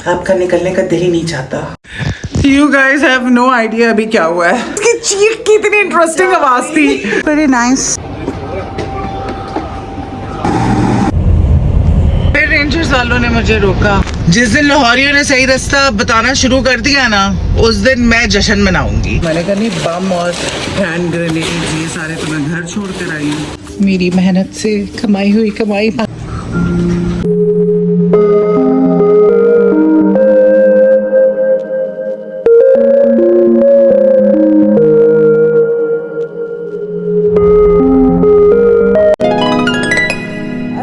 आपका निकलने का दिल ही नहीं चाहता। You guys have no idea अभी क्या हुआ है। उसकी चीख की इतनी इंटरेस्टिंग आवाज थी। Very nice। फिर रेंजर्स वालों ने मुझे रोका। जिस दिन लाहौरियों ने सही रास्ता बताना शुरू कर दिया ना, उस दिन मैं जश्न मनाऊंगी। मैंने कहा नहीं, बम और हैंड ग्रेनेड ये सारे तो मैं घर छोड़ कर आई हूँ। मेरी मेहनत से कमाई हुई कमाई।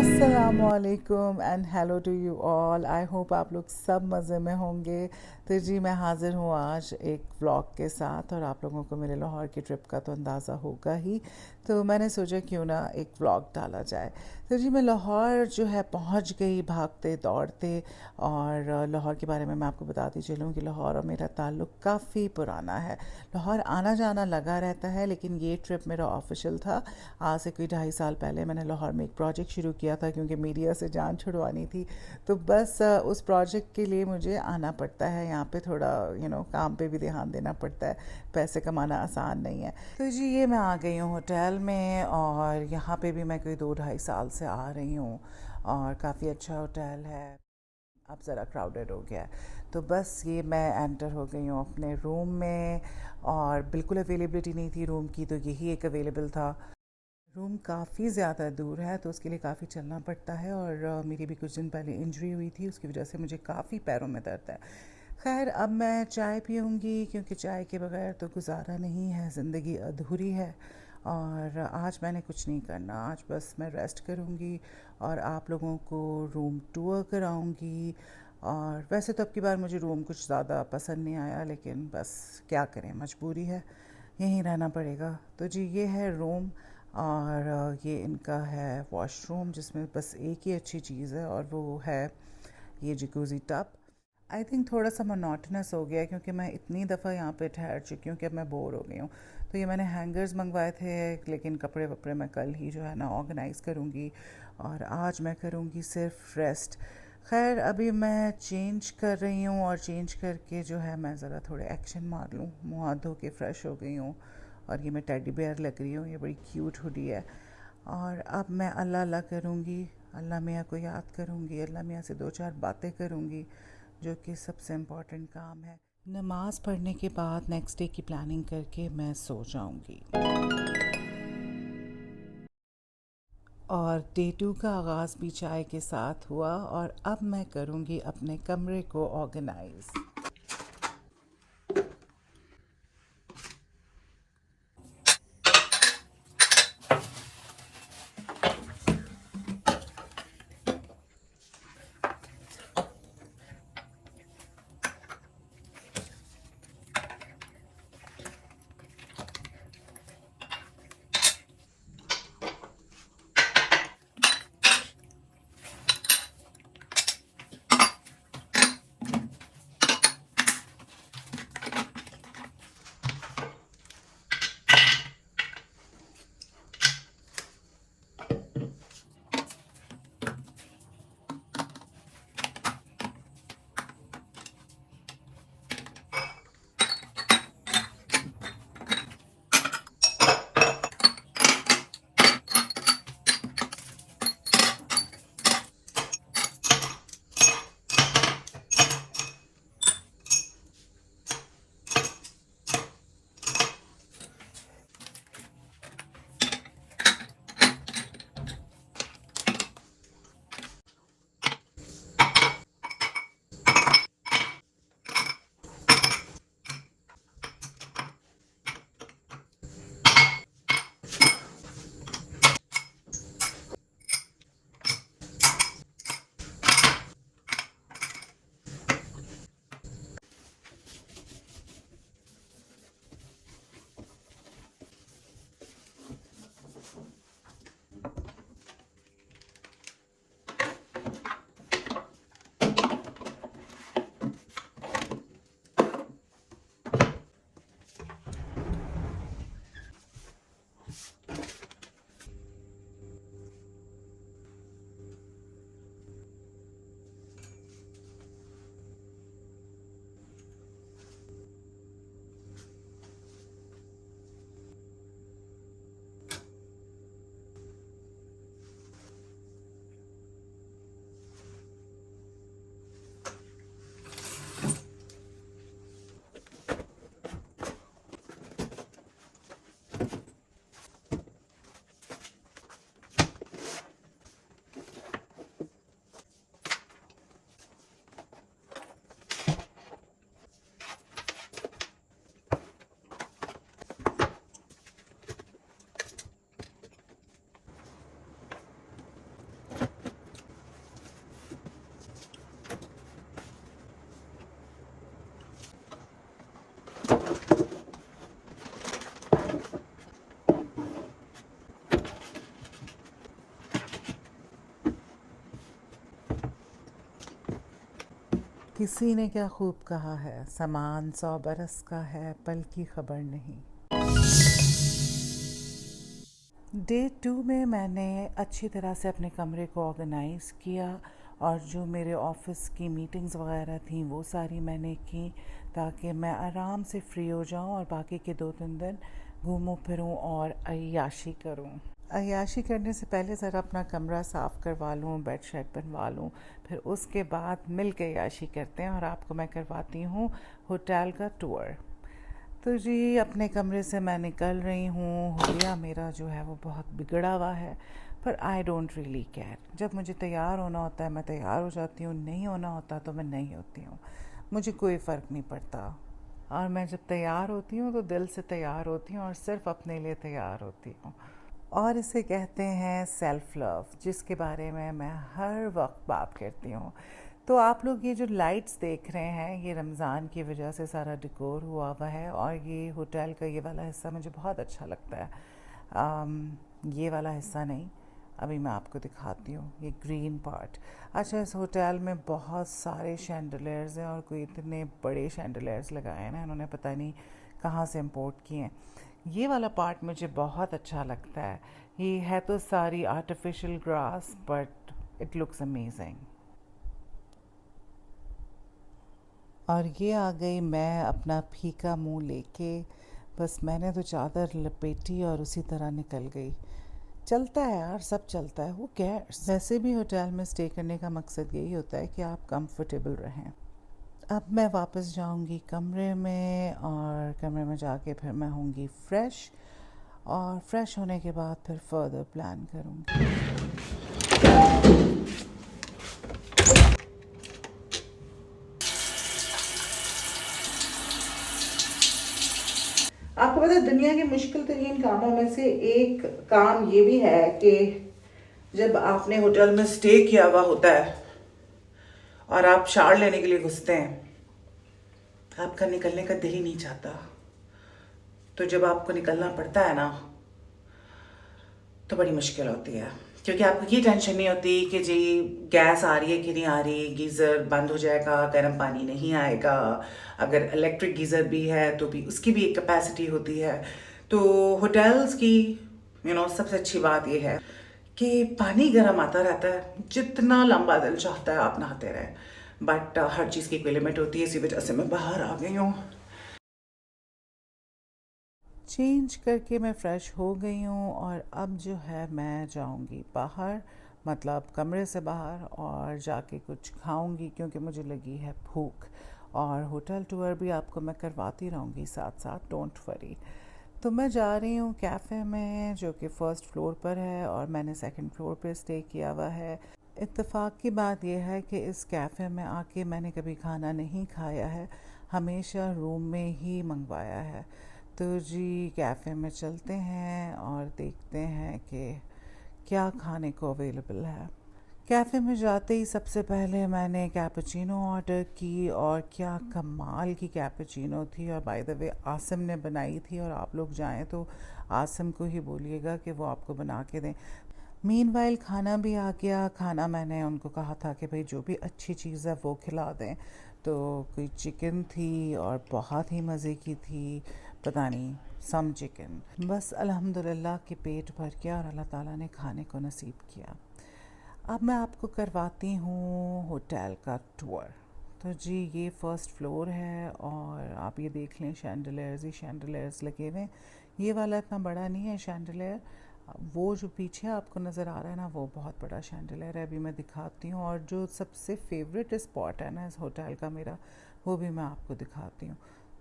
अस्सलामुअलैकुम and hello to you all. I hope आप लोग सब मज़े में होंगे। तो जी मैं हाज़िर हूँ आज एक व्लॉग के साथ, और आप लोगों को मेरे लाहौर की ट्रिप का तो अंदाज़ा होगा ही, तो मैंने सोचा क्यों ना एक व्लॉग डाला जाए। तो जी मैं लाहौर जो है पहुँच गई भागते दौड़ते, और लाहौर के बारे में मैं आपको बताती चलूँ कि लाहौर और मेरा ताल्लुक़ काफ़ी पुराना है। लाहौर आना जाना लगा रहता है, लेकिन ये ट्रिप मेरा ऑफिशियल था। आज से कोई 2.5 साल पहले मैंने लाहौर में एक प्रोजेक्ट शुरू किया था, क्योंकि मीडिया से जान छुड़वानी थी। तो बस उस प्रोजेक्ट के लिए मुझे आना पड़ता है यहाँ पे, थोड़ा काम पे भी ध्यान देना पड़ता है, पैसे कमाना आसान नहीं है। तो जी ये मैं आ गई हूँ होटल में, और यहाँ पे भी मैं कोई 2-2.5 साल से आ रही हूँ, और काफ़ी अच्छा होटल है। अब ज़रा क्राउडेड हो गया है। तो बस ये मैं एंटर हो गई हूँ अपने रूम में, और बिल्कुल अवेलेबिलिटी नहीं थी रूम की, तो यही एक अवेलेबल था। रूम काफ़ी ज़्यादा दूर है, तो उसके लिए काफ़ी चलना पड़ता है, और मेरी भी कुछ दिन पहले इंजरी हुई थी, उसकी वजह से मुझे काफ़ी पैरों में दर्द है। खैर अब मैं चाय पीऊँगी, क्योंकि चाय के बगैर तो गुजारा नहीं है, ज़िंदगी अधूरी है। और आज मैंने कुछ नहीं करना, आज बस मैं रेस्ट करूँगी और आप लोगों को रूम टूर कराऊँगी। और वैसे तो अब की बार मुझे रूम कुछ ज़्यादा पसंद नहीं आया, लेकिन बस क्या करें, मजबूरी है, यहीं रहना पड़ेगा। तो जी ये है रूम, और ये इनका है वॉशरूम, जिसमें बस एक ही अच्छी चीज़ है, और वो है ये जकूज़ी टब। आई थिंक थोड़ा सा मोनोटनस हो गया, क्योंकि मैं इतनी दफ़ा यहाँ पे ठहर चुकी हूँ कि अब मैं बोर हो गई हूँ। तो ये मैंने हैंगर्स मंगवाए थे, लेकिन कपड़े वपड़े मैं कल ही जो है ना ऑर्गेनाइज़ करूँगी, और आज मैं करूँगी सिर्फ रेस्ट। खैर अभी मैं चेंज कर रही हूँ, और चेंज करके जो है मैं ज़रा थोड़े एक्शन मार लूँ। मुँह हाथ धो के फ़्रेश हो गई हूँ, और ये मैं टेडी बेयर लग रही हूँ, ये बड़ी क्यूट हुडी है। और अब मैं अल्लाह अल्लाह करूँगी, अल्लाह मियाँ को याद करूँगी, अल्लाह मियाँ से 2-4 बातें करूँगी, जो कि सबसे इम्पॉर्टेंट काम है। नमाज़ पढ़ने के बाद नेक्स्ट डे की प्लानिंग करके मैं सो जाऊँगी। और डे 2 का आगाज़ भी चाय के साथ हुआ, और अब मैं करूँगी अपने कमरे को ऑर्गेनाइज़। किसी ने क्या खूब कहा है, सामान 100 बरस का है, पल की खबर नहीं। डे 2 में मैंने अच्छी तरह से अपने कमरे को ऑर्गेनाइज़ किया और जो मेरे ऑफिस की मीटिंग्स वगैरह थी वो सारी मैंने की ताकि मैं आराम से फ्री हो जाऊं और बाकी के 2-3 दिन घूमूं फिरूं और अय्याशी करूं। अय्याशी करने से पहले ज़रा अपना कमरा साफ़ करवा लूँ, बेड शीट बनवा लूँ, फिर उसके बाद मिल के अय्याशी करते हैं और आपको मैं करवाती हूँ होटल का टूर। तो जी अपने कमरे से मैं निकल रही हूँ। हुलिया मेरा जो है वो बहुत बिगड़ा हुआ है, पर आई डोंट रियली केयर। जब मुझे तैयार होना होता है मैं तैयार हो जाती हूँ, नहीं होना होता तो मैं नहीं होती हूँ, मुझे कोई फ़र्क नहीं पड़ता। और मैं जब तैयार होती हूँ तो दिल से तैयार होती हूँ और सिर्फ अपने लिए तैयार होती हूँ। और इसे कहते हैं सेल्फ़ लव, जिसके बारे में मैं हर वक्त बात करती हूँ। तो आप लोग ये जो लाइट्स देख रहे हैं ये रमज़ान की वजह से सारा डेकोर हुआ हुआ है और ये होटल का ये वाला हिस्सा मुझे बहुत अच्छा लगता है। ये वाला हिस्सा नहीं, अभी मैं आपको दिखाती हूँ ये ग्रीन पार्ट। अच्छा, इस होटल में बहुत सारे शैंडलियर्स हैं और कोई इतने बड़े शैंडलियर्स लगाए हैं ना इन्होंने, पता नहीं कहाँ से इंपोर्ट किए हैं। ये वाला पार्ट मुझे बहुत अच्छा लगता है। ये है तो सारी artificial grass but it looks amazing. और ये आ गई मैं अपना फीका मुंह लेके, बस मैंने तो चादर लपेटी और उसी तरह निकल गई। चलता है यार, सब चलता है, वो कैर्स। वैसे भी होटल में स्टे करने का मकसद यही होता है कि आप कंफर्टेबल रहें। अब मैं वापस जाऊंगी कमरे में और कमरे में जाके फिर मैं होंगी फ्रेश और फ्रेश होने के बाद फिर फर्दर प्लान करूंगी। आपको पता है दुनिया के मुश्किल तरीन कामों में से एक काम ये भी है कि जब आपने होटल में स्टे किया हुआ होता है और आप शावर लेने के लिए घुसते हैं, आपका निकलने का दिल ही नहीं चाहता। तो जब आपको निकलना पड़ता है ना तो बड़ी मुश्किल होती है, क्योंकि आपको ये टेंशन नहीं होती कि जी गैस आ रही है कि नहीं आ रही, गीज़र बंद हो जाएगा, गर्म पानी नहीं आएगा। अगर इलेक्ट्रिक गीज़र भी है तो भी उसकी भी एक कैपेसिटी होती है। तो होटल्स की सबसे अच्छी बात यह है कि पानी गर्म आता रहता है, जितना लंबा दिल चाहता है आप नहाते रहें, बट हर चीज़ की कोई लिमिट होती है। इसी वजह से मैं बाहर आ गई हूँ। चेंज करके मैं फ़्रेश हो गई हूँ और अब जो है मैं जाऊँगी बाहर, मतलब कमरे से बाहर, और जाके कुछ खाऊँगी क्योंकि मुझे लगी है भूख। और होटल टूर भी आपको मैं करवाती रहूँगी साथ साथ, डोंट वरी। तो मैं जा रही हूँ कैफ़े में जो कि फ़र्स्ट फ्लोर पर है और मैंने सेकंड फ्लोर पर स्टे किया हुआ है। इत्तेफाक की बात यह है कि इस कैफ़े में आके मैंने कभी खाना नहीं खाया है, हमेशा रूम में ही मंगवाया है। तो जी कैफ़े में चलते हैं और देखते हैं कि क्या खाने को अवेलेबल है। कैफ़े में जाते ही सबसे पहले मैंने कैपुचिनो ऑर्डर की और क्या कमाल की कैपुचिनो थी। और बाय द वे आसिम ने बनाई थी, और आप लोग जाएं तो आसिम को ही बोलिएगा कि वो आपको बना के दें। मीनवाइल खाना भी आ गया। खाना मैंने उनको कहा था कि भाई जो भी अच्छी चीज़ है वो खिला दें, तो कोई चिकन थी और बहुत ही मज़े की थी, पता नहीं सम चिकन। बस अल्हम्दुलिल्लाह कि पेट भर गया और अल्लाह ताला ने खाने को नसीब किया। अब मैं आपको करवाती हूँ होटल का टूर। तो जी ये फर्स्ट फ्लोर है और आप ये देख लें शैंडलियर्स ही शैंडलियर्स लगे हुए। ये वाला इतना बड़ा नहीं है शैंडलियर, वो जो पीछे आपको नज़र आ रहा है ना वो बहुत बड़ा शैंडलियर है। अभी मैं दिखाती हूँ, और जो सबसे फेवरेट स्पॉट है ना इस होटल का मेरा, वो भी मैं आपको दिखाती हूँ।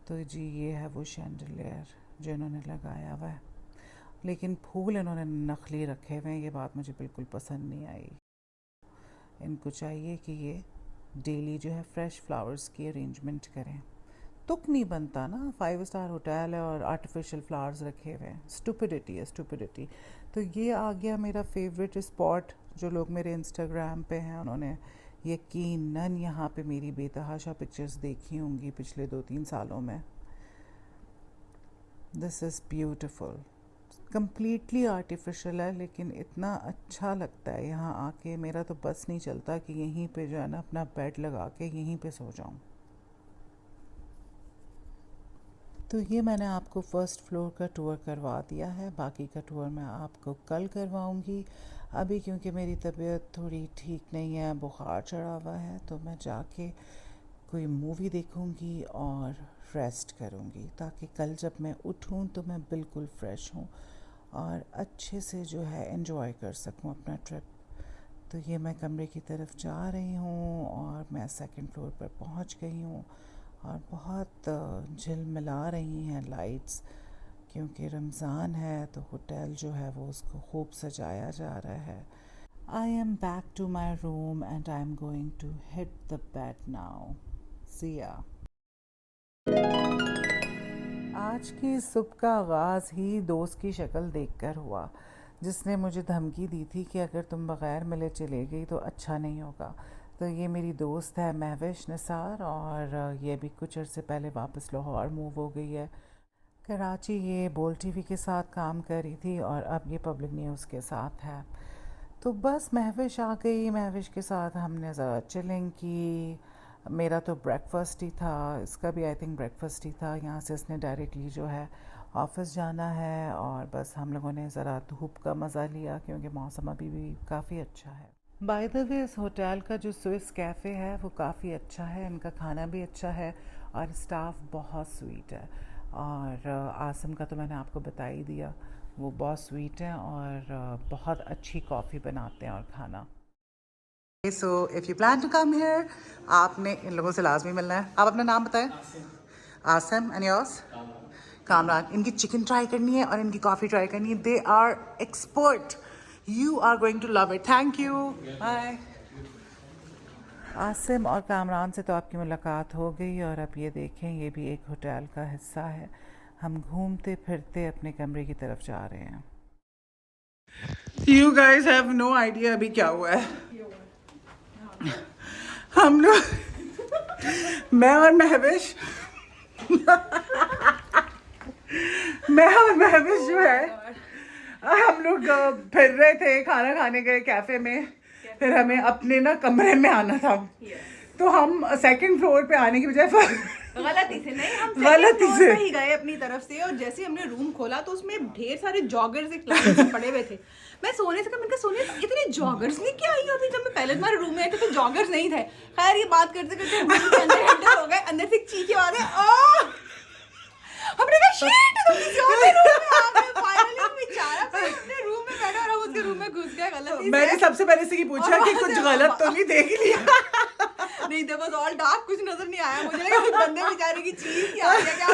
तो जी ये है वो शैंडलियर जो इन्होंने लगाया हुआ है, लेकिन फूल इन्होंने नकली रखे हुए हैं, ये बात मुझे बिल्कुल पसंद नहीं आई। इनको चाहिए कि ये डेली जो है फ्रेश फ्लावर्स की अरेंजमेंट करें। तुक नहीं बनता ना, 5 स्टार होटल है और आर्टिफिशियल फ्लावर्स रखे हुए हैं। स्टूपिडिटी है, स्टूपिडिटी। तो ये आ गया मेरा फेवरेट स्पॉट। जो लोग मेरे इंस्टाग्राम पे हैं उन्होंने यकीनन यहाँ पे मेरी बेतहाशा पिक्चर्स देखी होंगी पिछले 2-3 सालों में। This is beautiful, completely artificial है, लेकिन इतना अच्छा लगता है यहाँ आके। मेरा तो बस नहीं चलता कि यहीं पे जो है ना अपना बेड लगा के यहीं पे सो जाऊँ। तो ये मैंने आपको फ़र्स्ट फ्लोर का टूर करवा दिया है, बाकी का टूर मैं आपको कल करवाऊँगी। अभी क्योंकि मेरी तबीयत थोड़ी ठीक नहीं है, बुखार चढ़ा हुआ है, तो मैं जाके कोई मूवी देखूँगी और रेस्ट करूँगी, ताकि कल जब मैं उठूँ तो मैं बिल्कुल फ्रेश हूँ और अच्छे से जो है एंजॉय कर सकूँ अपना ट्रिप। तो ये मैं कमरे की तरफ जा रही हूँ और मैं सेकंड फ्लोर पर पहुँच गई हूँ और बहुत झिलमिला रही हैं लाइट्स, क्योंकि रमज़ान है तो होटल जो है वो उसको खूब सजाया जा रहा है। I am back to my room and I am going to hit the bed now. See ya. आज की सुबह का आगाज़ ही दोस्त की शक्ल देखकर हुआ, जिसने मुझे धमकी दी थी कि अगर तुम बग़ैर मिले चले गई तो अच्छा नहीं होगा। तो ये मेरी दोस्त है महविश निसार, और ये भी कुछ अर्से पहले वापस लाहौर मूव हो गई है। कराची ये बोल टीवी के साथ काम कर रही थी और अब ये पब्लिक न्यूज़ के साथ है। तो बस महविश आ गई, महविश के साथ हमने ज़रा चिलिंग की। मेरा तो ब्रेकफास्ट ही था, इसका भी आई थिंक ब्रेकफास्ट ही था। यहाँ से इसने डायरेक्टली जो है ऑफ़िस जाना है, और बस हम लोगों ने ज़रा धूप का मज़ा लिया क्योंकि मौसम अभी भी काफ़ी अच्छा है। बाय द वे, इस होटल का जो स्विस कैफ़े है वो काफ़ी अच्छा है, इनका खाना भी अच्छा है और स्टाफ बहुत स्वीट है। और आसम का तो मैंने आपको बता ही दिया, वो बहुत स्वीट हैं और बहुत अच्छी कॉफ़ी बनाते हैं और खाना। So if you plan to come here, आपने इन लोगों से लाजमी मिलना है। आप अपना नाम बताएं। आसम। And yours? कामरान। इनकी चिकन ट्राई करनी है और इनकी कॉफ़ी ट्राई करनी है। They are expert. You are going to love it. Thank you, bye. Asim और कामरान से तो आपकी मुलाकात हो गई, और अब ये देखें, ये भी एक होटल का हिस्सा है। हम घूमते फिरते अपने कमरे की तरफ जा रहे हैं। You guys have no idea अभी क्या हुआ है। हम लोग मैं और महविश मैं और महविश जो है, हम लोग फिर रहे थे, खाना खाने गए कैफ़े में। फिर हमें अपने ना कमरे में आना था, तो हम सेकंड फ्लोर पे आने की बजाय गलती से नहीं, हम गलती से ही गए अपनी तरफ से, और जैसे हमने रूम खोला तो उसमें ढेर सारे जॉगर्स एक लाइन से पड़े हुए थे। मैं सोने से कहा, मैंने कहा सोने इतने जॉगर्स नहीं क्या आई होती। जब मैं पहले तुम्हारे रूम में आए थे तो जॉगर्स नहीं थे। खैर ये बात करते करते रूम के अंदर एंटर हो गए, अंदर से एक चीख आवाज है, हमने कहा शिट, तुम किसी और के रूम में आ गए। फाइनली बेचारा अपने रूम में बैठा और हम उसके रूम में घुस गए गलती से। मैंने सबसे पहले से ही पूछा कि कुछ गलत तो नहीं देख लिया। नहीं, देयर वाज ऑल डार्क, कुछ नजर नहीं आया मुझे। लगा कि बंदे बेचारे की चीख क्या आ क्या।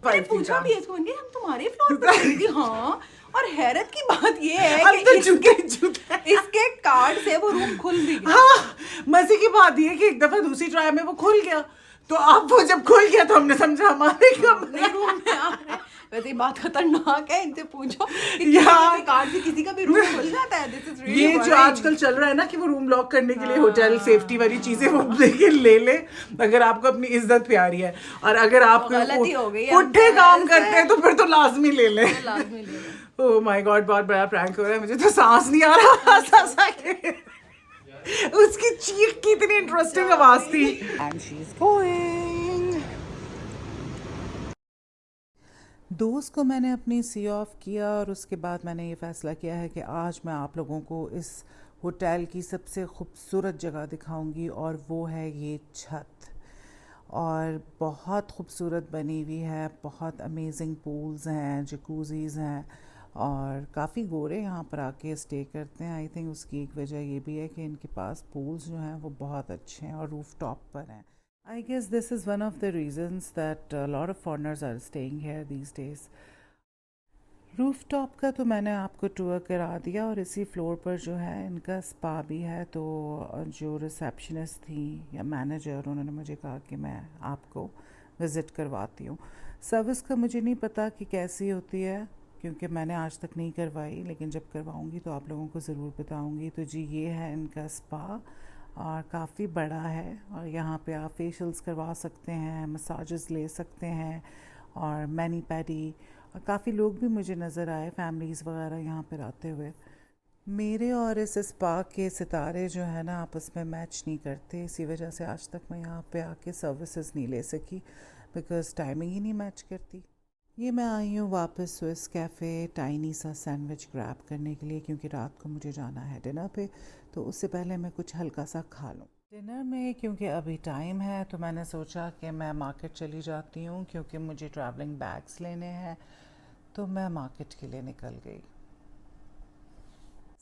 मैंने पूछा भी इसको, इनके हम तुम्हारे फ्लोर पे रहेंगे। हाँ, और हैरत की बात ये है कि इसके कार्ड से वो रूम खुल भी गया। हाँ, मजे की बात ये कि एक दफा दूसरी ट्राई में वो खुल गया, तो अब वो जब खुल गया तो हमने समझा हमारे कमरे रूम में आ रहे। वैसे बात खतरनाक है, इनसे पूछो कि कार्ड से किसी का भी रूम खुल जाता है। दिस इज रियली, ये जो आजकल चल रहा है ना कि वो रूम लॉक करने के लिए होटल सेफ्टी वाली चीजें वो लेके ले अगर आपको अपनी इज्जत प्यारी है, और अगर आप गलती हो गई पुट्ठे काम करते हैं तो फिर तो लाजमी ले ले। ओह माय गॉड, बहुत बड़ा प्रैंक हो रहा है, मुझे तो सांस नहीं आ रहा। उसकी चीख की इतनी इंटरेस्टिंग आवाज थी। And she is going. दोस्त को मैंने अपनी सी ऑफ किया, और उसके बाद मैंने ये फ़ैसला किया है कि आज मैं आप लोगों को इस होटल की सबसे खूबसूरत जगह दिखाऊंगी, और वो है ये छत। और बहुत खूबसूरत बनी हुई है, बहुत अमेजिंग पूल्स हैं, जकूज़ीज़ हैं, और काफ़ी गोरे यहाँ पर आके स्टे करते हैं। आई थिंक उसकी एक वजह ये भी है कि इनके पास पूल्स जो हैं वो बहुत अच्छे हैं और रूफ टॉप पर हैं। I guess this is one of the reasons that a lot of foreigners are staying here these days. Rooftop का तो मैंने आपको टूर करा दिया, और इसी फ्लोर पर जो है इनका स्पा भी है। तो जो रिसेप्शनिस्ट थी या मैनेजर, उन्होंने मुझे कहा कि मैं आपको विज़िट करवाती हूँ। सर्विस का मुझे नहीं पता कि कैसी होती है, क्योंकि मैंने आज तक नहीं करवाई, लेकिन जब करवाऊँगी तो आप लोगों को ज़रूर बताऊँगी। तो जी, ये है इनका स्पा, और काफ़ी बड़ा है, और यहाँ पे आप फेशियल्स करवा सकते हैं, मसाजेस ले सकते हैं, और मैनी पैडी, और काफ़ी लोग भी मुझे नज़र आए, फैमिलीज़ वगैरह यहाँ पर आते हुए। मेरे और इस स्पा के सितारे जो है ना आपस में मैच नहीं करते, इसी वजह से आज तक मैं यहाँ पे आके सर्विसेज नहीं ले सकी, बिकॉज़ टाइमिंग ही नहीं मैच करती। ये मैं आई हूँ वापस स्विस कैफ़े टाइनी सा सैंडविच ग्रैब करने के लिए, क्योंकि रात को मुझे जाना है डिनर पे, तो उससे पहले मैं कुछ हल्का सा खा लूँ। डिनर में क्योंकि अभी टाइम है तो मैंने सोचा कि मैं मार्केट चली जाती हूँ, क्योंकि मुझे ट्रैवलिंग बैग्स लेने हैं, तो मैं मार्केट के लिए निकल गई।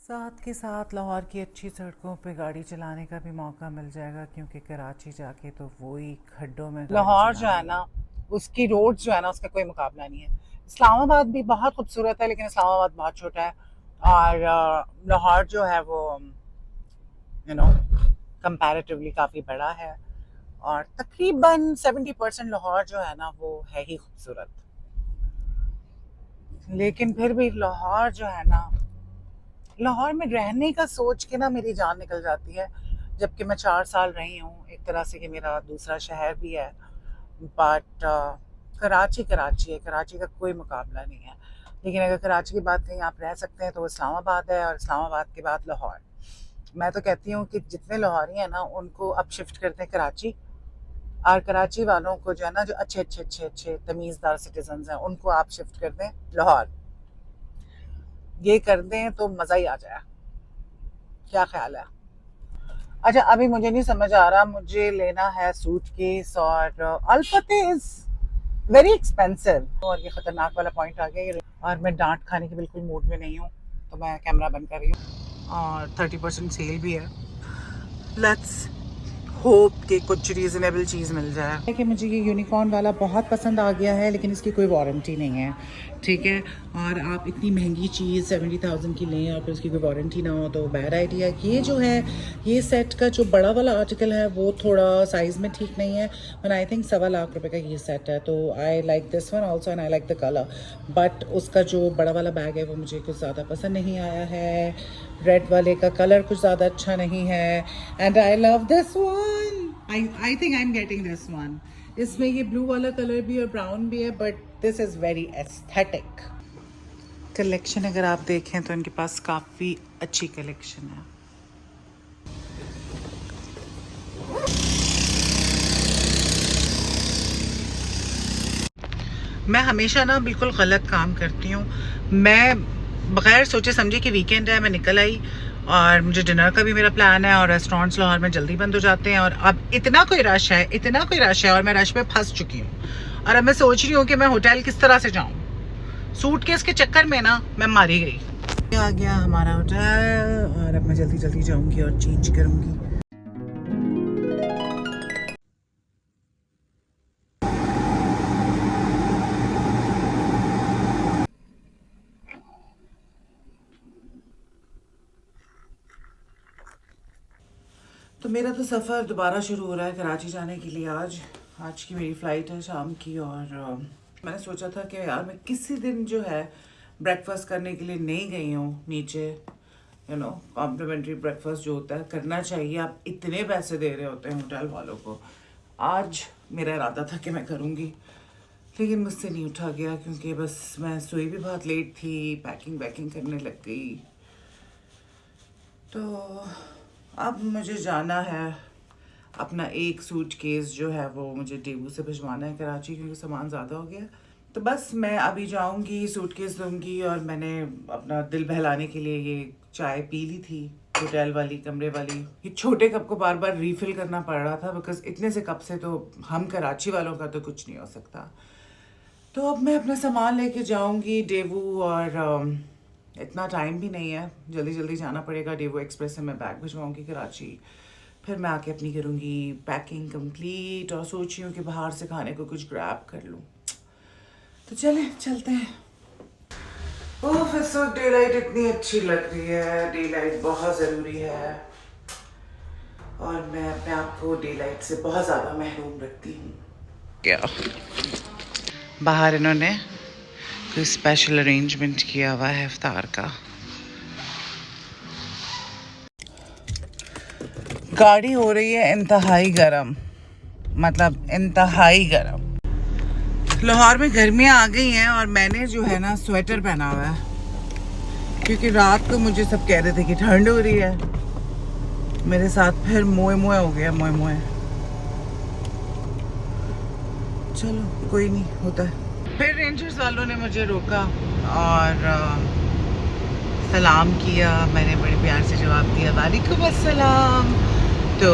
साथ के साथ लाहौर की अच्छी सड़कों पे गाड़ी चलाने का भी मौका मिल जाएगा, क्योंकि कराची जाके तो वही खड्डों में लाहौर जो है ना, उसकी रोड जो है ना, उसका कोई मुकाबला नहीं है। इस्लामाबाद भी बहुत खूबसूरत है, लेकिन इस्लामाबाद बहुत छोटा है, और लाहौर जो है वो कंपैरेटिवली काफ़ी बड़ा है, और तकरीबन 70% लाहौर जो है ना वो है ही खूबसूरत। लेकिन फिर भी लाहौर जो है ना, लाहौर में रहने का सोच के ना मेरी जान निकल जाती है, जबकि मैं 4 साल रही हूँ, एक तरह से कि मेरा दूसरा शहर भी है। बट कराची है, कराची का कोई मुकाबला नहीं है। लेकिन अगर कराची की बात कहीं आप रह सकते हैं तो वो इस्लामाबाद है, और इस्लामाबाद के बाद लाहौर। मैं तो कहती हूँ कि जितने लाहौरी हैं ना उनको अब शिफ्ट करते हैं कराची, और कराची वालों को जो है ना, जो अच्छे तमीज़दार सिटीजन्स हैं, उनको आप शिफ्ट कर दें लाहौर। ये कर दें तो मज़ा ही आ जाए। क्या ख्याल है? अच्छा, अभी मुझे नहीं समझ आ रहा, मुझे लेना है सूटकेस, और अलफते इज वेरी एक्सपेंसिव, और ये ख़तरनाक वाला पॉइंट आ गया, और मैं डांट खाने की बिल्कुल मूड में नहीं हूँ, तो मैं कैमरा बंद कर रही हूँ। और 30% सेल भी है। लेट्स होप कि कुछ रीज़नेबल चीज़ मिल जाए। कि मुझे ये यूनिकॉर्न वाला बहुत पसंद आ गया है, लेकिन इसकी कोई वारंटी नहीं है, ठीक है। और आप इतनी महंगी चीज़ 70,000 की लें और फिर उसकी कोई वारंटी ना हो तो बैड आइडिया। ये जो है, ये सेट का जो बड़ा वाला आर्टिकल है वो थोड़ा साइज़ में ठीक नहीं है, और आई थिंक 1.25 लाख रुपए का ये सेट है, तो I like this one also and I like the colour. But उसका जो बड़ा वाला बैग है वो मुझे कुछ ज़्यादा पसंद नहीं आया है, रेड वाले का कलर कुछ ज़्यादा अच्छा नहीं है, and I love this one. I think I'm getting this one. इसमें ये ब्लू वाला कलर भी और ब्राउन भी है, but this is very aesthetic. Collection अगर आप देखें तो इनके पास काफ़ी अच्छी कलेक्शन है। मैं हमेशा ना बिल्कुल गलत काम करती हूँ। मैं बगैर सोचे समझे कि वीकेंड है, मैं निकल आई, और मुझे डिनर का भी मेरा प्लान है, और रेस्टोरेंट्स लाहौर में जल्दी बंद हो जाते हैं, और अब इतना कोई रश है और मैं रश में फंस चुकी हूँ, और अब मैं सोच रही हूँ कि मैं होटल किस तरह से जाऊँ। सूटकेस के चक्कर में ना मैं मारी गई। आ गया हमारा होटल, और अब मैं जल्दी जल्दी जाऊँगी और चेंज करूँगी। तो मेरा तो सफ़र दोबारा शुरू हो रहा है कराची जाने के लिए। आज की मेरी फ़्लाइट है शाम की, और मैंने सोचा था कि यार मैं किसी दिन जो है ब्रेकफास्ट करने के लिए नहीं गई हूँ नीचे, कॉम्प्लीमेंट्री ब्रेकफास्ट जो होता है करना चाहिए, आप इतने पैसे दे रहे होते हैं होटल वालों को। आज मेरा इरादा था कि मैं करूँगी, लेकिन मुझसे नहीं उठा गया, क्योंकि बस मैं सोई भी बहुत लेट थी, पैकिंग करने लग गई। तो अब मुझे जाना है, अपना एक सूटकेस जो है वो मुझे डेबू से भिजवाना है कराची, क्योंकि सामान ज़्यादा हो गया। तो बस मैं अभी जाऊंगी, सूटकेस दूंगी, और मैंने अपना दिल बहलाने के लिए ये चाय पी ली थी होटल वाली, कमरे वाली। ये छोटे कप को बार बार रीफ़िल करना पड़ रहा था, बिकॉज इतने से कप से तो हम कराची वालों का तो कुछ नहीं हो सकता। तो अब मैं अपना सामान लेके जाऊंगी डेबू, और इतना टाइम भी नहीं है, जल्दी जल्दी जाना पड़ेगा। डेवो एक्सप्रेस से मैं बैग भिजवाऊँगी कराची, फिर मैं आके अपनी करूँगी पैकिंग कंप्लीट, और सोच रही हूँ कि बाहर से खाने को कुछ ग्रैब कर लूँ। तो चलते हैं। ओह, इस वक्त डे लाइट इतनी अच्छी लग रही है, डे लाइट बहुत ज़रूरी है, और मैं अपने आप को डे लाइट से बहुत ज़्यादा महरूम रखती हूँ। क्या बाहर इन्होंने कोई स्पेशल अरेंजमेंट किया हुआ है इफ्तार का। गाड़ी हो रही है इंतहाई गरम, मतलब इंतहाई गरम। लाहौर में गर्मियाँ आ गई हैं और मैंने जो है ना स्वेटर पहना हुआ है, क्योंकि रात को मुझे सब कह रहे थे कि ठंड हो रही है। मेरे साथ फिर मोए मोए हो गया, मोए मोए। चलो कोई नहीं, होता है। फिर रेंजर्स वालों ने मुझे रोका और सलाम किया। मैंने बड़े प्यार से जवाब दिया, वालेकुम अस्सलाम। तो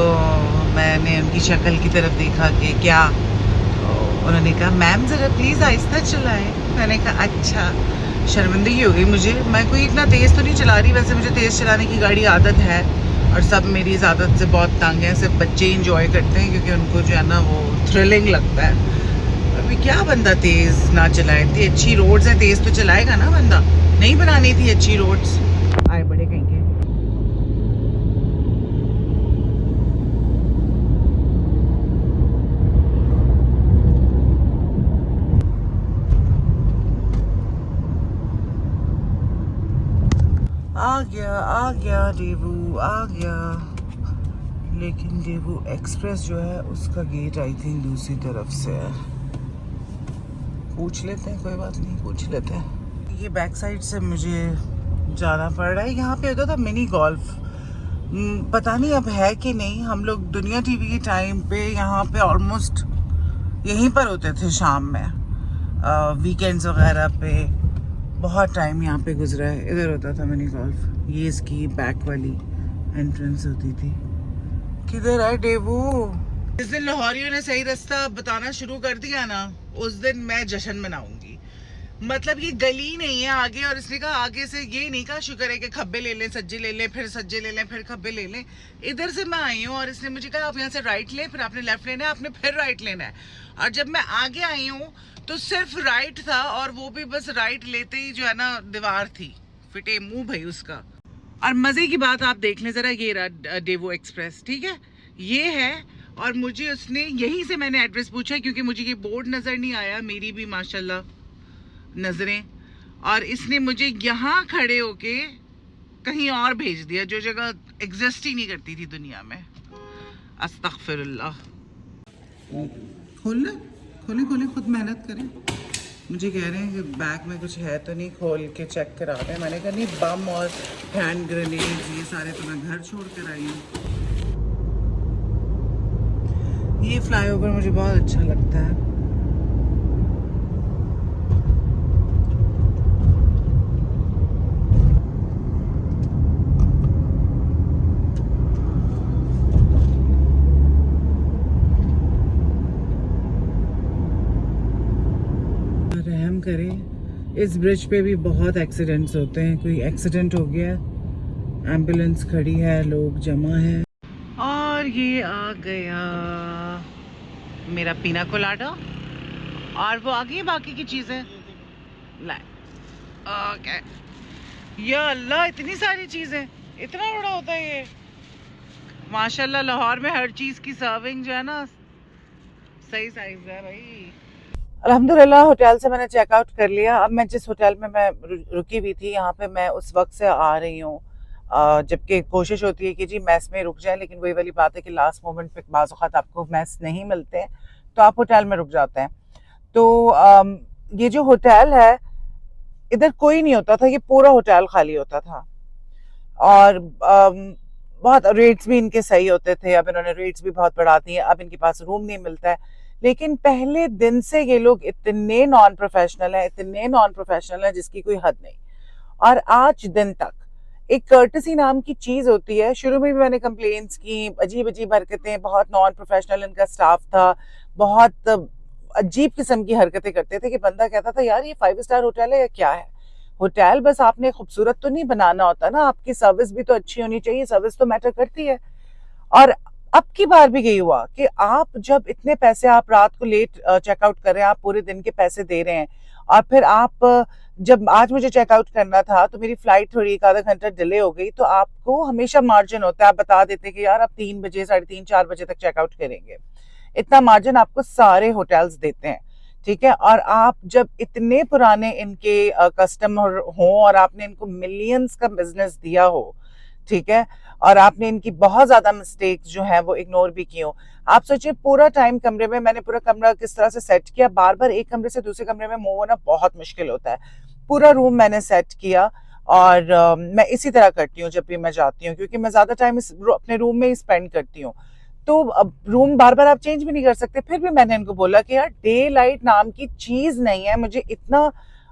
मैंने उनकी शक्ल की तरफ देखा कि क्या, तो उन्होंने कहा मैम ज़रा प्लीज़ आहिस्ता चलाएं। मैंने कहा अच्छा। शर्मिंदगी हो गई मुझे, मैं कोई इतना तेज़ तो नहीं चला रही, वैसे मुझे तेज़ चलाने की गाड़ी आदत है और सब मेरी इस आदत से बहुत तंग हैं। सिर्फ बच्चे ही इंजॉय करते हैं क्योंकि उनको जो है ना वो थ्रिलिंग लगता है। अभी क्या बंदा तेज़ ना चलाए, इतनी अच्छी रोड्स हैं, तेज़ तो चलाएगा ना बंदा। नहीं बनानी थी अच्छी रोड्स, आए बड़े कहीं के। आ गया डेवू आ गया। लेकिन डेवू एक्सप्रेस जो है उसका गेट आई थिंक दूसरी तरफ से है। पूछ लेते हैं, कोई बात नहीं, पूछ लेते हैं। ये बैक साइड से मुझे जाना पड़ रहा है। यहाँ पे होता था मिनी गोल्फ, पता नहीं अब है कि नहीं। हम लोग दुनिया टीवी के टाइम पे यहाँ पे ऑलमोस्ट यहीं पर होते थे शाम में, वीकेंड्स वगैरह पे। बहुत टाइम यहाँ पे गुजरा है। इधर होता था मिनी गोल्फ, ये इसकी बैक वाली एंट्रेंस होती थी। किधर है डेवू? जिस दिन लाहौरियों ने सही रास्ता बताना शुरू कर दिया ना, उस दिन मैं जश्न मनाऊंगी। मतलब ये गली नहीं है आगे, और इसने कहा आगे से, ये नहीं कहा शुक्र है कि खब्बे ले लें, सज्जे ले लें, फिर सज्जे ले लें, फिर खब्बे ले लें। इधर से मैं आई हूँ और इसने मुझे कहा आप यहाँ से राइट लें, फिर आपने लेफ्ट लेना है, आपने फिर राइट लेना है। और जब मैं आगे आई हूँ तो सिर्फ राइट था, और वो भी बस राइट लेते ही जो है ना दीवार थी, फिटे मुंह भाई उसका। और मज़े की बात आप देख लें ज़रा, ये रहा डेवो एक्सप्रेस, ठीक है, ये है। और मुझे उसने यहीं से मैंने एड्रेस पूछा क्योंकि मुझे ये बोर्ड नज़र नहीं आया, मेरी भी माशाल्लाह नज़रें, और इसने मुझे यहाँ खड़े होके कहीं और भेज दिया जो जगह एग्जिस्ट ही नहीं करती थी दुनिया में। अस्तगफिरुल्लाह। खोलना, खोलें खोलें, खुद मेहनत करें। मुझे कह रहे हैं कि बैग में कुछ है तो नहीं, खोल के चेक करा रहे हैं। मैंने कहा नहीं, बम और हैंड ग्रेनेड्स ये सारे तो मैं घर छोड़ कर आई हूँ। ये फ्लाईओवर मुझे बहुत अच्छा लगता है। रहम करें, इस ब्रिज पे भी बहुत एक्सीडेंट्स होते हैं। कोई एक्सीडेंट हो गया, एम्बुलेंस खड़ी है, लोग जमा हैं। और ये आ गया मेरा पीना कोलाडा, और वो आ गई है बाकी की चीज़ें। लाए, ओके। या अल्लाह, इतनी सारी चीज़ें, इतना बड़ा होता है ये। माशाल्लाह लाहौर में हर चीज़ की सर्विंग जो है ना सही साइज है भाई। अल्हम्दुलिल्लाह होटल से मैंने चेकआउट कर लिया। अब मैं जिस होटल में मैं रुकी हुई थी, यहाँ पे मैं उस वक्त से आ रही हूँ, जबकि कोशिश होती है कि जी मैस में रुक जाए, लेकिन वही वाली बात है कि लास्ट मोमेंट पे बाज़ औक़ात आपको मैस नहीं मिलते हैं तो आप होटल में रुक जाते हैं। तो ये जो होटल है, इधर कोई नहीं होता था, ये पूरा होटल खाली होता था। और बहुत रेट्स भी इनके सही होते थे। अब इन्होंने रेट्स भी बहुत बढ़ा दिए, अब इनके पास रूम नहीं मिलता है। लेकिन पहले दिन से ये लोग इतने नॉन प्रोफेशनल हैं, इतने नॉन प्रोफेशनल हैं जिसकी कोई हद नहीं। और आज दिन तक एक कर्टसी नाम की चीज़ होती है। शुरू में भी मैंने कंप्लेंट्स की, अजीब अजीब हरकतें, बहुत नॉन प्रोफेशनल इनका स्टाफ था, बहुत अजीब किस्म की हरकतें करते थे कि बंदा कहता था यार ये 5 स्टार होटल है या क्या है। होटल बस आपने खूबसूरत तो नहीं बनाना होता ना, आपकी सर्विस भी तो अच्छी होनी चाहिए, सर्विस तो मैटर करती है। और अब की बार भी यही हुआ कि आप जब इतने पैसे, आप रात को लेट चेकआउट कर रहे हैं, आप पूरे दिन के पैसे दे रहे हैं, और फिर आप जब आज मुझे चेकआउट करना था तो मेरी फ्लाइट थोड़ी 1 आधा घंटा डिले हो गई, तो आपको हमेशा मार्जिन होता है। आप बता देते कि यार आप 3 बजे, 3:30, 4 बजे तक चेकआउट करेंगे। इतना मार्जिन आपको सारे होटल्स देते हैं, ठीक है। और आप जब इतने पुराने इनके कस्टमर हो और आपने इनको मिलियंस का बिजनेस दिया हो, ठीक है, और आपने इनकी बहुत ज्यादा मिस्टेक्स जो है वो इग्नोर भी की हो। आप सोचिए पूरा टाइम कमरे में, मैंने पूरा कमरा किस तरह से सेट किया, बार बार एक कमरे से दूसरे कमरे में मूव होना बहुत मुश्किल होता है। पूरा रूम मैंने सेट किया, और मैं इसी तरह करती हूँ जब भी मैं जाती हूँ, क्योंकि मैं ज्यादा टाइम अपने रूम में ही स्पेंड करती हूँ। तो अब रूम बार बार आप चेंज भी नहीं कर सकते। फिर भी मैंने इनको बोला कि यार डे लाइट नाम की चीज नहीं है, मुझे इतना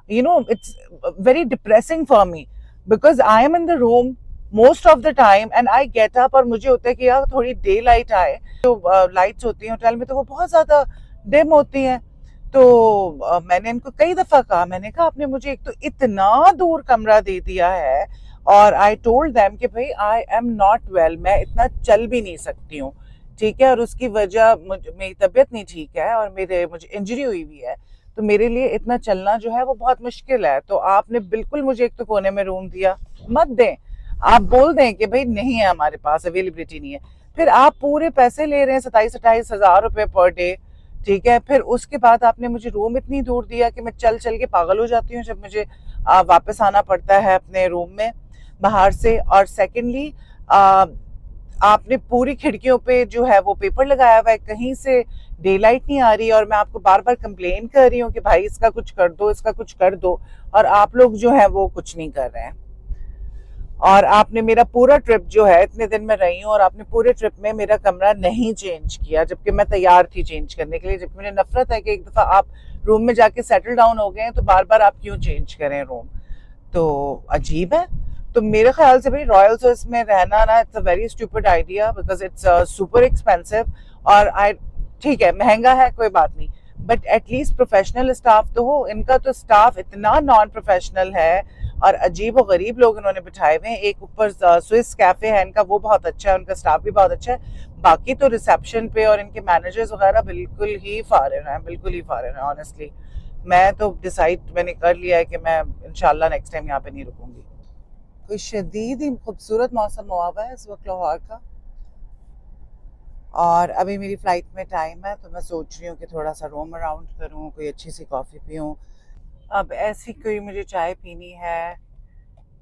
it's very depressing for me, because I am in the room most of the time and I get up, और मुझे होता है कि यार थोड़ी डे लाइट आए। जो लाइट्स होती हैं होटल में तो वो बहुत ज्यादा डिम होती हैं। तो मैंने इनको कई दफा कहा, मैंने कहा आपने मुझे एक तो इतना दूर कमरा दे दिया है, और आई टोल्ड देम कि भाई आई एम नॉट वेल, मैं इतना चल भी नहीं सकती हूँ, ठीक है, और उसकी वजह मेरी तबीयत नहीं ठीक है और मुझे इंजरी हुई हुई है, तो मेरे लिए इतना चलना जो है वो बहुत मुश्किल है। तो आपने बिल्कुल मुझे एक तो कोने में रूम दिया, मत दें, आप बोल दें कि भाई नहीं है हमारे पास, अवेलेबिलिटी नहीं है। फिर आप पूरे पैसे ले रहे हैं 27-28 हजार रुपए पर डे, ठीक है, फिर उसके बाद आपने मुझे रूम इतनी दूर दिया कि मैं चल चल के पागल हो जाती हूँ जब मुझे वापस आना पड़ता है अपने रूम में बाहर से। और सेकेंडली आपने पूरी खिड़कियों पे जो है वो पेपर लगाया हुआ है, कहीं से डे लाइट नहीं आ रही, और मैं आपको बार बार कंप्लेन कर रही हूँ कि भाई इसका कुछ कर दो, इसका कुछ कर दो, और आप लोग जो है वो कुछ नहीं कर रहे हैं। और आपने मेरा पूरा ट्रिप जो है, इतने दिन में रही हूँ, और आपने पूरे ट्रिप में मेरा कमरा नहीं चेंज किया, जबकि मैं तैयार थी चेंज करने के लिए। जबकि मुझे नफरत है कि एक दफा आप रूम में जाके सेटल डाउन हो गए हैं तो बार बार आप क्यों चेंज करें रूम, तो अजीब है। तो मेरे ख्याल से भाई रॉयल स्विस में रहना ना, it's a very stupid idea, because it's super expensive. और आई ठीक है महंगा है कोई बात नहीं, बट एटलीस्ट प्रोफेशनल स्टाफ तो हो। इनका तो स्टाफ इतना नॉन प्रोफेशनल है, और अजीब और गरीब लोग इन्होंने बिठाए हुए हैं। एक ऊपर स्विस कैफे है इनका, वो बहुत अच्छा है, उनका स्टाफ भी बहुत अच्छा है। बाकी तो रिसेप्शन पे और इनके मैनेजर्स वगैरह बिल्कुल ही फारिग हैं, बिल्कुल ही फारिग हैं ऑनेस्टली। मैं तो डिसाइड मैंने कर लिया है कि मैं इंशाल्लाह नेक्स्ट टाइम यहाँ पे नहीं रुकूंगी। कोई शदीद ही खूबसूरत मौसम हुआ हुआ है इस वक्त लाहौर का, और अभी मेरी फ़्लाइट में टाइम है, तो मैं सोच रही हूँ कि थोड़ा सा रोम अराउंड करूँ, कोई अच्छी सी कॉफ़ी पीऊँ। अब ऐसी कोई मुझे चाय पीनी है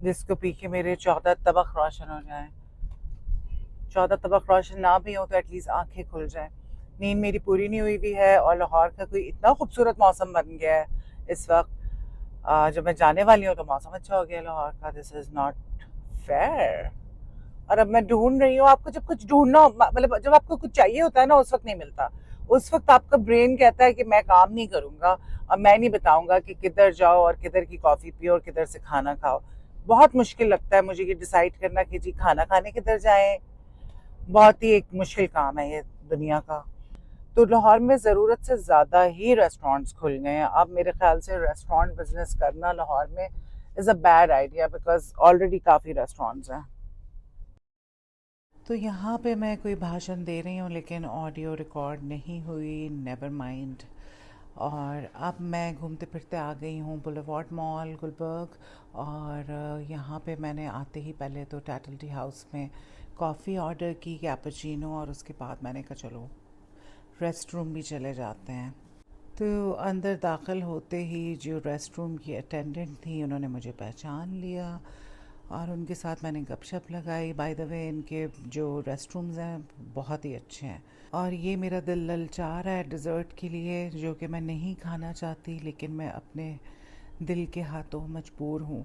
जिसको पी के मेरे 14 तबक रोशन हो जाएं। 14 तबक रोशन ना भी हो तो एटलीस्ट आंखें खुल जाएं। नींद मेरी पूरी नहीं हुई भी है, और लाहौर का कोई इतना खूबसूरत मौसम बन गया है इस वक्त। जब मैं जाने वाली हूँ तो मौसम अच्छा हो गया लाहौर का। This is not fair. और अब मैं ढूंढ रही हूँ, आपको जब कुछ ढूंढना मतलब जब आपको कुछ चाहिए होता है ना, उस वक्त नहीं मिलता। उस वक्त आपका ब्रेन कहता है कि मैं काम नहीं करूंगा और मैं नहीं बताऊंगा कि किधर जाओ और किधर की कॉफ़ी पियो और किधर से खाना खाओ। बहुत मुश्किल लगता है मुझे ये डिसाइड करना कि जी खाना खाने किधर जाएं। बहुत ही एक मुश्किल काम है ये दुनिया का। तो लाहौर में ज़रूरत से ज़्यादा ही रेस्टोरेंट्स खुल गए हैं। अब मेरे ख्याल से रेस्टोरेंट बिजनेस करना लाहौर में is a bad idea, because already काफ़ी रेस्टोरेंट्स हैं। तो यहाँ पे मैं कोई भाषण दे रही हूँ लेकिन ऑडियो रिकॉर्ड नहीं हुई, नेवर माइंड। और अब मैं घूमते फिरते आ गई हूँ बुलेवार्ड मॉल गुलबर्ग, और यहाँ पे मैंने आते ही पहले तो टैटल टी हाउस में कॉफ़ी ऑर्डर की, कैपुचिनो, और उसके बाद मैंने कहा चलो रेस्ट रूम भी चले जाते हैं। तो अंदर दाखिल होते ही जो रेस्ट रूम की अटेंडेंट थी उन्होंने मुझे पहचान लिया, और उनके साथ मैंने गपशप लगाई। बाय द वे इनके जो रेस्ट रूम्स हैं बहुत ही अच्छे हैं, और ये मेरा दिल ललचा रहा है डिज़र्ट के लिए, जो कि मैं नहीं खाना चाहती लेकिन मैं अपने दिल के हाथों मजबूर हूँ।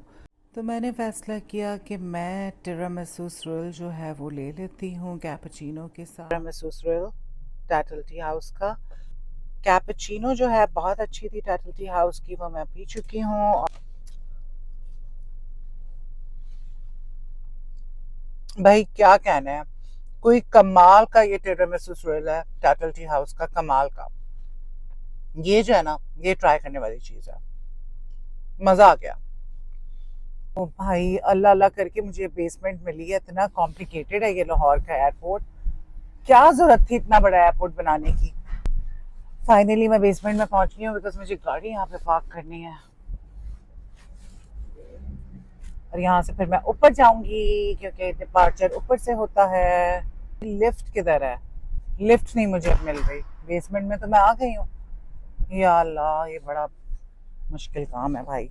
तो मैंने फ़ैसला किया कि मैं टिरामिसू स्विल जो है वो ले लेती हूँ कैपुचिनो के साथ। टिरामिसू स्विल टैटल टी हाउस का। कैपुचिनो जो है बहुत अच्छी थी टैटल टी हाउस की, वो मैं पी चुकी हूँ। भाई क्या कहना है, कोई कमाल का ये टिरामिसू स्विल है टैटल टी हाउस का, कमाल का। ये जो है ना, ये ट्राई करने वाली चीज़ है, मज़ा आ गया। ओ भाई अल्लाह अल्लाह करके मुझे बेसमेंट मिली है। इतना कॉम्प्लिकेटेड है ये लाहौर का एयरपोर्ट, क्या ज़रूरत थी इतना बड़ा एयरपोर्ट बनाने की। फाइनली मैं बेसमेंट में पहुंच गई हूँ, बिकॉज मुझे गाड़ी यहाँ पे पार्क करनी है, और यहाँ से फिर मैं ऊपर जाऊंगी क्योंकि डिपार्चर ऊपर से होता है। लिफ्ट किधर है? लिफ्ट नहीं मुझे मिल रही। बेसमेंट में तो मैं आ गई हूँ। या अल्लाह, ये बड़ा मुश्किल काम है भाई।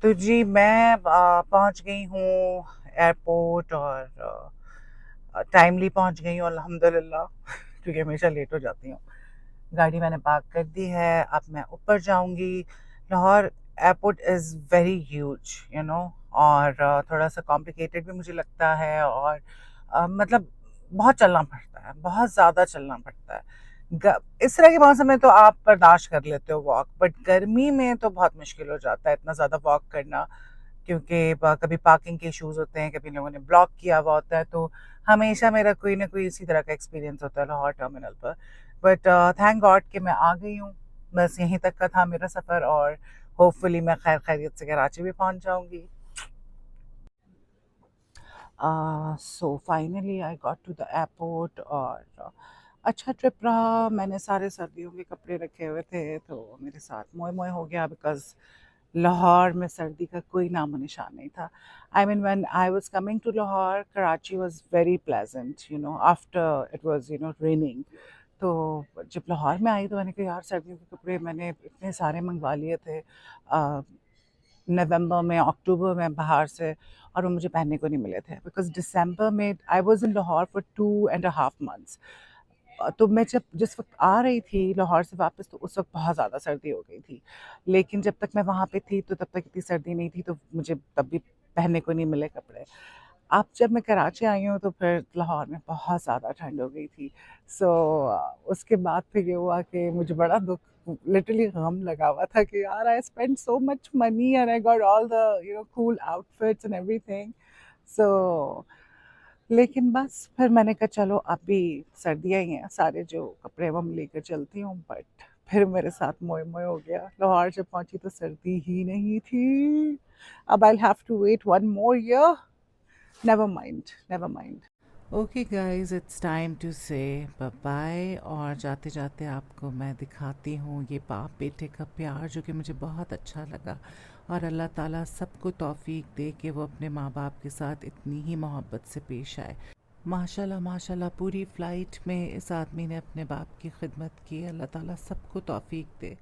तो जी मैं पहुंच गई हूँ एयरपोर्ट और टाइमली पहुंच गई हूँ अल्हम्दुलिल्लाह क्योंकि हमेशा लेट हो जाती हूँ। गाड़ी मैंने पार्क कर दी है, अब मैं ऊपर जाऊंगी। Lahore airport is very huge you know, और थोड़ा सा कॉम्प्लिकेटेड भी मुझे लगता है, और मतलब बहुत चलना पड़ता है, बहुत ज़्यादा चलना पड़ता है। इस तरह के मौसम में तो आप बर्दाश्त कर लेते हो वॉक, बट गर्मी में तो बहुत मुश्किल हो जाता है इतना ज़्यादा वॉक करना, क्योंकि कभी पार्किंग के इश्यूज होते हैं, कभी लोगों ने ब्लॉक किया हुआ होता है। तो हमेशा मेरा कोई ना कोई इसी तरह का एक्सपीरियंस होता है लाहौर टर्मिनल पर। बट थैंक गॉड कि मैं आ गई हूँ। बस यहीं तक का था मेरा सफ़र, और होपफुली मैं खैर खैरियत से कराची भी पहुँच जाऊँगी। So finally I got to the airport, और अच्छा ट्रिप रहा। मैंने सारे सर्दियों के कपड़े रखे हुए थे, तो मेरे साथ मोए मोए हो गया, बिकॉज लाहौर में सर्दी का कोई नामो निशान नहीं था। I mean when I was coming to Lahore, Karachi was very pleasant you know, after it was you know raining. तो जब लाहौर में आई तो मैंने कहा यार सर्दियों के कपड़े मैंने इतने सारे मंगवा लिए थे नवंबर में, अक्टूबर में बाहर से, और वो मुझे पहनने को नहीं मिले थे, बिकॉज दिसंबर में I was in Lahore for 2.5 months। तो मैं जब जिस वक्त आ रही थी लाहौर से वापस, तो उस वक्त बहुत ज़्यादा सर्दी हो गई थी, लेकिन जब तक मैं वहाँ पे थी तो तब तक इतनी सर्दी नहीं थी, तो मुझे तब भी पहनने को नहीं मिले कपड़े। अब जब मैं कराची आई हूँ तो फिर लाहौर में बहुत ज़्यादा ठंड हो गई थी। सो उसके बाद फिर ये हुआ कि मुझे बड़ा दुख, लिटरली गम लगा हुआ था कि यार I spend so much money and I got all the you know cool outfits and everything. So लेकिन बस फिर मैंने कहा चलो अभी सर्दियाँ ही हैं, सारे जो कपड़े वो मैं लेकर चलती हूँ। बट फिर मेरे साथ मोए मोए हो गया, लाहौर जब पहुंची तो सर्दी ही नहीं थी। अब I have to wait 1 more year। Never mind, never mind. Okay guys, it's time to say bye bye. और जाते जाते आपको मैं दिखाती हूँ ये बाप बेटे का प्यार, जो कि मुझे बहुत अच्छा लगा। और अल्लाह ताला सबको तौफीक दे कि वो अपने माँ बाप के साथ इतनी ही मोहब्बत से पेश आए। माशाल्लाह माशाल्लाह, पूरी फ़्लाइट में इस आदमी ने अपने बाप की खिदमत की। अल्लाह ताला सबको तौफीक दे।